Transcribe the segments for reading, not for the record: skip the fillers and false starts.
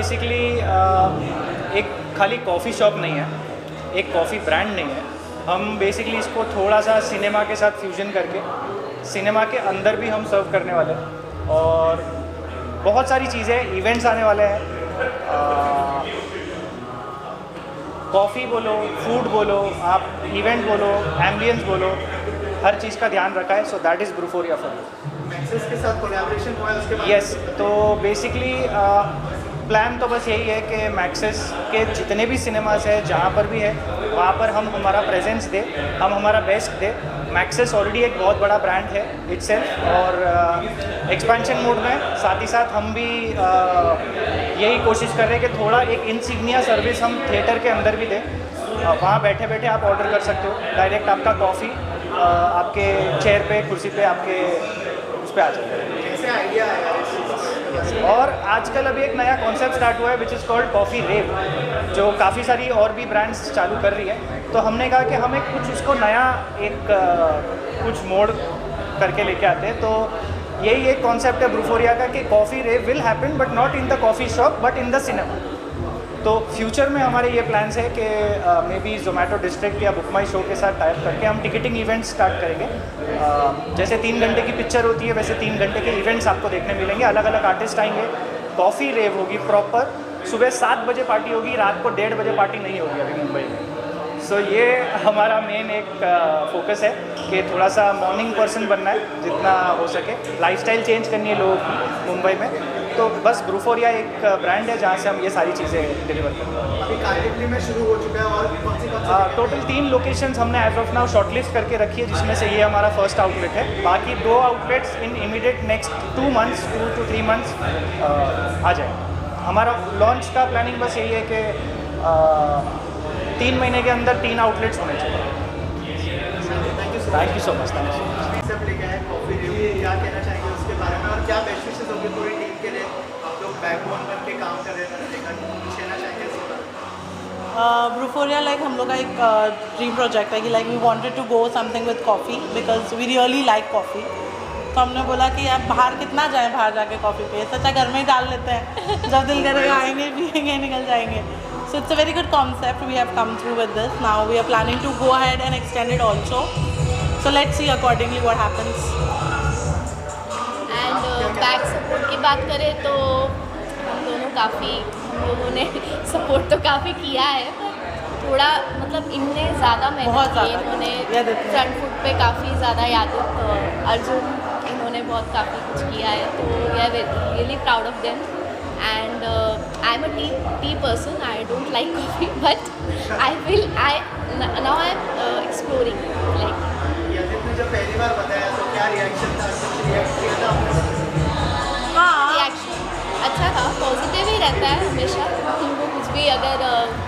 Basically एक खाली coffee shop नहीं है, एक कॉफ़ी ब्रांड नहीं है। हम बेसिकली इसको थोड़ा सा सिनेमा के साथ फ्यूजन करके सिनेमा के अंदर भी हम सर्व करने वाले हैं और बहुत सारी चीज़ें, इवेंट्स आने वाले हैं। कॉफ़ी बोलो, फूड बोलो, आप इवेंट बोलो, एम्बियंस बोलो, हर चीज़ का ध्यान रखा है। So that is Brewphoria for me. Maxis के साथ कोलैबोरेशन हुआ है उसके बाद? यस, तो बेसिकली प्लान तो बस यही है कि मैक्सिस के जितने भी सिनेमास है, जहाँ पर भी है, वहाँ पर हम हमारा प्रेजेंस दे, हम हमारा बेस्ट दे। मैक्सिस ऑलरेडी एक बहुत बड़ा ब्रांड है इटसेल्फ और एक्सपेंशन मोड में साथ ही साथ हम भी यही कोशिश कर रहे हैं कि थोड़ा एक इंसिग्निया सर्विस हम थिएटर के अंदर भी दें। वहाँ बैठे बैठे आप ऑर्डर कर सकते हो, डायरेक्ट आपका कॉफ़ी आपके चेयर पे, कुर्सी पे, आपके उस पर आ जाएगा। कैसे आइडिया आया इस चीज़ का? और आजकल अभी एक नया कॉन्सेप्ट स्टार्ट हुआ है विच इज़ कॉल्ड कॉफ़ी रेव, जो काफ़ी सारी और भी ब्रांड्स चालू कर रही है। तो हमने कहा कि हम एक कुछ इसको नया एक कुछ मोड़ करके लेके आते हैं। तो यही एक कॉन्सेप्ट है ब्रूफोरिया का कि coffee rave will happen but not in the coffee shop but in the cinema. तो फ्यूचर में हमारे ये प्लान्स है कि मे बी जोमेटो डिस्ट्रिक्ट या बुक माई शो के साथ टाइप करके हम टिकटिंग इवेंट्स स्टार्ट करेंगे। जैसे 3 घंटे की पिक्चर होती है वैसे 3 घंटे के इवेंट्स आपको देखने मिलेंगे, अलग अलग आर्टिस्ट आएंगे, कॉफ़ी रेव होगी प्रॉपर, सुबह 7 बजे पार्टी होगी, रात को 1:30 बजे पार्टी नहीं होगी अभी मुंबई में। सो ये हमारा मेन एक फोकस है कि थोड़ा सा मॉर्निंग पर्सन बनना है जितना हो सके, लाइफस्टाइल चेंज करनी है लोगों की मुंबई में। तो बस ब्रूफोरिया एक ब्रांड है जहाँ से हम ये सारी चीज़ें डिलीवर करते हैं। अभी कालिकली में शुरू हो चुका है और कौन सी टोटल 3 लोकेशंस हमने एज ऑफ नाउ शॉर्टलिस्ट करके रखी है, जिसमें से ये हमारा फर्स्ट आउटलेट है। बाकी 2 outlets in immediate next 2 months 2 to 3 months आ जाए। हमारा लॉन्च का प्लानिंग बस यही है कि 3 महीने के अंदर 3 आउटलेट्स होने चाहिए। Thank you so much. सब लेके आए कॉफी रिव्यू, क्या कहना चाहेंगे उसके बारे में और क्या बेस्ट विशेस होंगे पूरी टीम के लिए? आप लोग बैकबोन बन के काम कर रहे हैं, कुछ कहना चाहेंगे इसके बारे में? ब्रूफोरिया लाइक हम लोग का एक ड्रीम प्रोजेक्ट है कि like we wanted to go something with coffee because we really like coffee. तो हमने बोला कि अब बाहर कितना जाएं, बाहर जाके कॉफ़ी पे, सच्चा घर में ही डाल लेते हैं, जब दिल करेगा आएंगे पिएंगे निकल जाएंगे। So it's a very good concept. We have come through with this. Now we are planning to go ahead and extend it also. So let's see accordingly what happens. And back support की बात करें तो हम दोनों हम लोगों ने support तो काफ़ी किया है, पर थोड़ा मतलब इनने ज़्यादा मेहनत की, इन्होंने फ्रंट फुट पे काफ़ी ज़्यादा यादव, अर्जुन, इन्होंने बहुत काफ़ी कुछ किया है। तो we are really proud of them and I'm a tea person. I don't like coffee, but now I'm exploring like. यादित ने जब पहली बार बताया तो क्या रिएक्शन था? कुछ रिएक्ट किया था आपने? हाँ, रिएक्शन अच्छा था, पॉजिटिव ही रहता है हमेशा। उनको कुछ भी अगर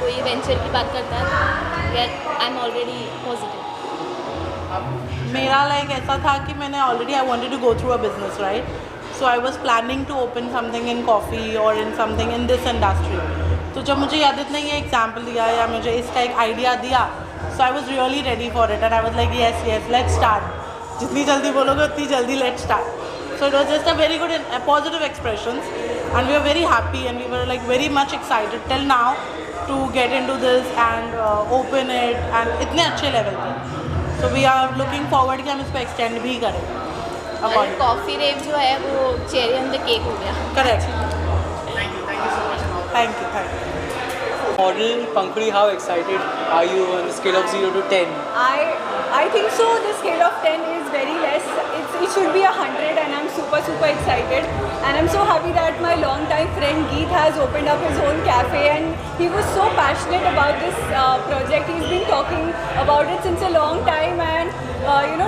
कोई वेंचर की बात करता है तो आई एम ऑलरेडी पॉजिटिव। मेरा लाइक ऐसा था कि मैंने already I wanted to go through a business, right? So I was planning to open something in coffee or in something in this industry. तो जब मुझे यादित ने ये एग्जाम्पल दिया या मुझे इसका एक आइडिया दिया, so I was really ready for it and I was like yes let's start. जितनी जल्दी बोलोगे उतनी जल्दी let's start. So it was just a very good and positive expressions and we were very happy and we were like very much excited till now to get into this and open it and इतने अच्छे level पे. So we are looking forward कि हम इसको extend भी करें. Coffee रेव जो है वो चेरी ऑन द केक हो गया। Correct. Thank you so much. Thank you. Model Pankuri, how excited are you on the scale of 0 to 10? I think so. The scale of 10 is very less. It should be 100, and I'm super excited. And I'm so happy that my long-time friend Geet has opened up his own cafe, and he was so passionate about this project. He's been talking about it since a long time, and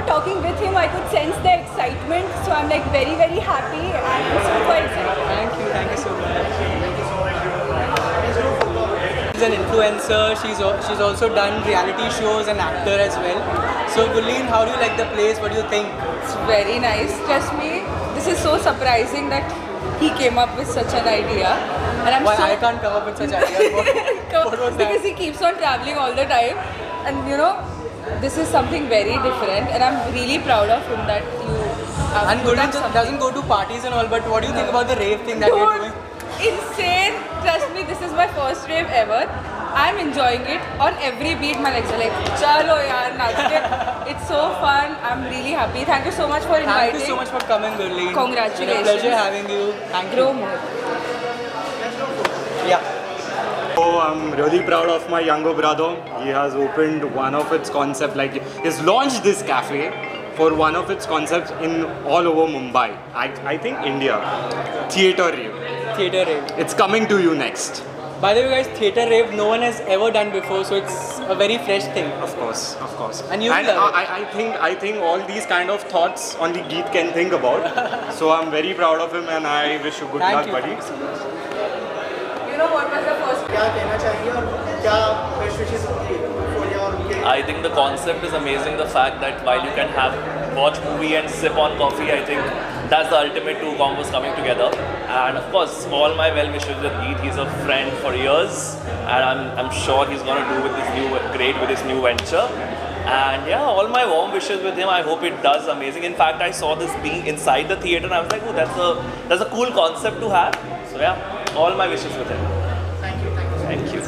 talking with him, I could sense the excitement. So I'm like very happy, and I'm super excited. Thank you so much. She's an influencer. She's also done reality shows and actor as well. So Gulleen, how do you like the place? What do you think? It's very nice. Trust me, this is so surprising that he came up with such an idea. And I'm Why so I can't come up with such ideas? What was that? because he keeps on traveling all the time, and this is something very different, and I'm really proud of him that you have And put Gulleen up something. doesn't go to parties and all, but what do you think about the rave thing that you're doing? insane. Trust me, this is my first rave ever. I'm enjoying it. On every beat, my legs are like, chalo yaar, naach it. It's so fun. I'm really happy. Thank you so much for inviting. Thank you so much for coming, Gurleen. Congratulations. It's a pleasure having you. Thank you. Grow more. Yeah. So I'm really proud of my younger brother. He has opened one of its concept, like he's launched this cafe for one of its concepts in all over Mumbai. I think India. Theatre Rave. Theatre Rave. It's coming to you next. By the way, guys, Theatre Rave no one has ever done before, so it's a very fresh thing. Of course, of course. And you will love it. I think all these kind of thoughts only Geet can think about. So I'm very proud of him and I wish you good luck, buddy. You know what was the first? क्या कहना चाहिए और क्या best wishes होंगी euphoria और उनके I think the concept is amazing. The fact that while you can watch movie and sip on coffee, I think that's the ultimate two combos coming together. And of course, all my well wishes with Geet. He's a friend for years, and I'm sure he's gonna do great with his new venture. And yeah, all my warm wishes with him. I hope it does amazing. In fact, I saw this being inside the theatre, and I was like, oh, that's a cool concept to have. So yeah, all my wishes with him. Thank you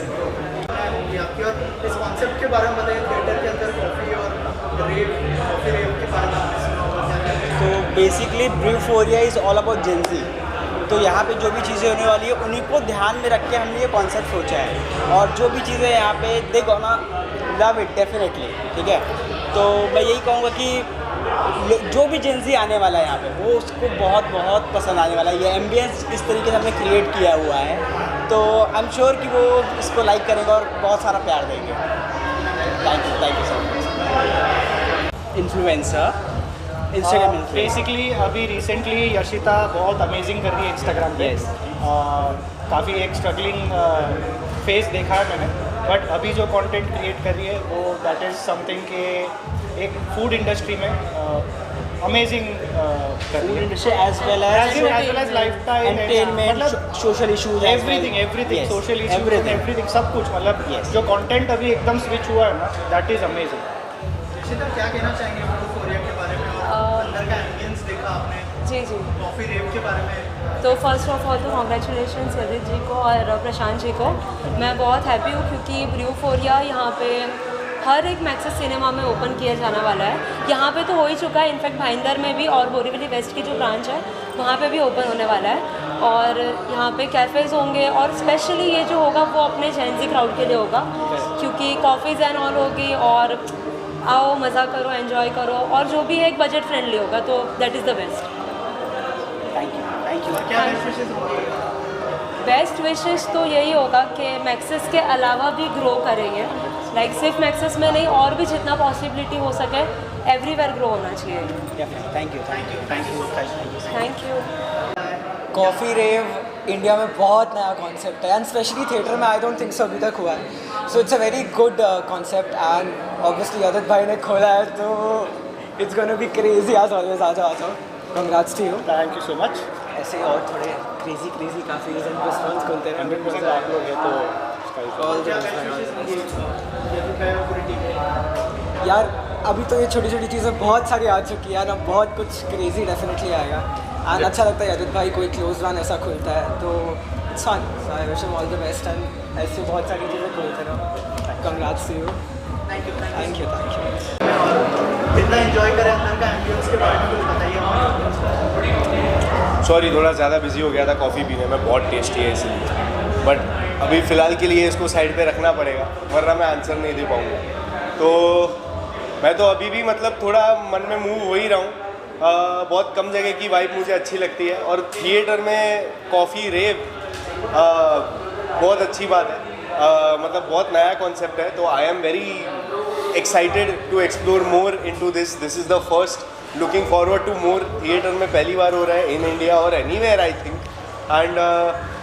आपकी और इस concept के बारे में बताइए theatre के अंदर coffee और कॉफ़ी रेव के बारे में आपने सुना होगा क्या तो basically Brewphoria is all about Gen Z. तो यहाँ पे जो भी चीज़ें होने वाली है उन्हीं को ध्यान में रख के हमने ये कॉन्सेप्ट सोचा है और जो भी चीज़ें यहाँ पे they gonna love it definitely, ठीक है। तो मैं यही कहूँगा कि जो भी जेंजी आने वाला है यहाँ पे वो उसको बहुत बहुत पसंद आने वाला है। ये एम्बियंस इस तरीके से हमने क्रिएट किया हुआ है, तो आई एम श्योर कि वो इसको लाइक करेंगे और बहुत सारा प्यार देंगे। Thank you so much. Influencer Instagram basically अभी रिसेंटली यशिता बहुत अमेजिंग कर रही है इंस्टाग्राम पे। काफ़ी एक स्ट्रगलिंग फेस देखा है मैंने, बट अभी जो कंटेंट क्रिएट कर रही है वो दैट इज़ समथिंग के एक फूड इंडस्ट्री में अमेजिंग कर रही है, as well as lifestyle, entertainment, social issues, everything social issues, everything सब कुछ, मतलब जो कंटेंट अभी एकदम स्विच हुआ है ना, दैट इज़ अमेजिंग। क्या कहना चाहेंगे यूफोरिया के बारे में और अंदर का एम्बियंस देखा आपने? जी कॉफ़ी रेव के बारे में तो फर्स्ट ऑफ ऑल तो कॉन्ग्रेचुलेशन यदित जी को और प्रशांत जी को। मैं बहुत हैप्पी हूँ क्योंकि ब्रूफोरिया यहाँ पे हर एक मैक्सिस सिनेमा में ओपन किया जाने वाला है। यहाँ पे तो हो ही चुका है, इनफैक्ट भाईंदर में भी और बोरीवली वेस्ट की जो ब्रांच है वहाँ पे भी ओपन होने वाला है और यहाँ पे कैफ़ेज़ होंगे और स्पेशली ये जो होगा वो अपने जेंजी क्राउड के लिए होगा क्योंकि कॉफ़ीज़ एंड ऑल होगी और आओ मज़ा करो, एंजॉय करो और जो भी है एक बजट फ्रेंडली होगा, तो that is the best. Thank you. क्या बेस्ट विशेस होंगी? बेस्ट विशेस तो यही होगा कि मैक्सिस के अलावा भी ग्रो करेंगे, लाइक सिर्फ मैक्सिस में नहीं और भी जितना पॉसिबिलिटी हो सके एवरीवेयर ग्रो होना चाहिए। Thank you. Coffee rave India में बहुत नया कॉन्सेप्ट है एंड स्पेशली थिएटर में आई डोंट थिंक सो अभी तक हुआ है, so it's a very good concept and obviously Yadit भाई ने खोला है तो it's gonna be crazy as always. आ जाओ, congrats to you. Thank you so much. ऐसे और थोड़े क्रेजी काफ़ी रेस्टोरेंट्स खुलते हैं। 100% आप लोग हैं तो ऑल क्या बेस्ट विशेस होंगी यदि मैं पूरी टीम? यार अभी तो ये छोटी छोटी चीज़ें बहुत सारी आ चुकी है ना, बहुत कुछ क्रेजी डेफिनेटली आएगा एंड अच्छा लगता है यदित भाई कोई क्लोज वन ऐसा खुलता है तो it's fun. So I wish him all the best and ऐसे बहुत सारी चीज़ें खुलते रहो। Congrats to you. Thank you. कितना एंजॉय करें अंदर का एम्बियंस के बारे में कुछ बताइए। सॉरी थोड़ा ज़्यादा बिजी हो गया था कॉफ़ी पीने में, बहुत टेस्टी है इसलिए, बट अभी फ़िलहाल के लिए इसको साइड पे रखना पड़ेगा वरना मैं आंसर नहीं दे पाऊँगा। तो मैं तो अभी भी मतलब थोड़ा मन में मूव हो ही रहा हूँ। बहुत कम जगह की वाइब मुझे अच्छी लगती है और थिएटर में कॉफ़ी रेव बहुत अच्छी बात है, मतलब बहुत नया कॉन्सेप्ट है, तो I am very excited to explore more into this is the first, looking forward to more. Theatre में पहली बार हो रहा है इन इंडिया और anywhere I think, and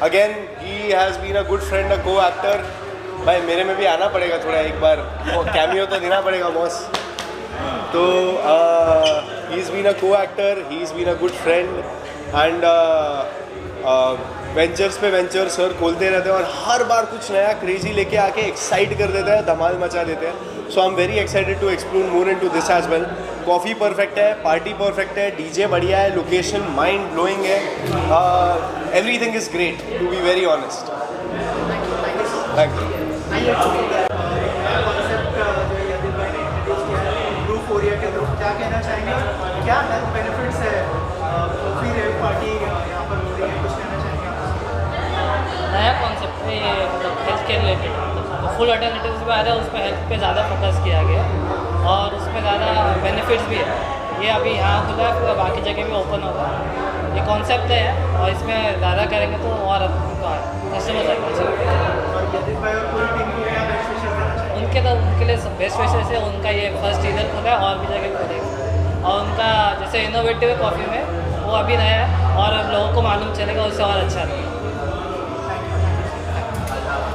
again he has been a good friend, a co-actor. भाई मेरे में भी आना पड़ेगा थोड़ा, एक बार कैमियो तो देना पड़ेगा बॉस। तो ही is been a co-actor, he is been a good friend and ventures पे वेंचर सर खोलते रहते हैं और हर बार कुछ नया क्रेजी लेके आके एक्साइट कर देता है, धमाल मचा देते हैं। So I am very excited to explore more into this as well. Coffee perfect है, पार्टी परफेक्ट है, डीजे बढ़िया है, लोकेशन माइंड ब्लोइंग है, everything is great to be very honest. Thank you. क्या कहना चाहेंगे, क्या हेल्थ बेनिफिट्स है कॉफ़ी रेव पार्टी यहाँ पर हो रही है, कुछ कहना चाहेंगे आप? नया कॉन्सेप्ट है ये, मतलब हेल्थ के रिलेटेड. तो फुल अल्टरनेटिव्स भी आ रहा है, उस पर हेल्थ पे ज़्यादा फोकस किया गया और उसमें ज़्यादा बेनिफिट्स भी है. ये अभी यहाँ खुला है, फिर बाकी जगह भी ओपन होगा. ये कॉन्सेप्ट है और इसमें ज़्यादा करेंगे तो और कस्टमर्स आएंगे. उनके लिए बेस्ट विशेष है. उनका ये फर्स्ट इधर खुला है और भी जगह खुलेगा. और उनका जैसे इनोवेटिव है कॉफ़ी में, वो अभी नया है और लोगों को मालूम चलेगा, उससे और अच्छा लगेगा.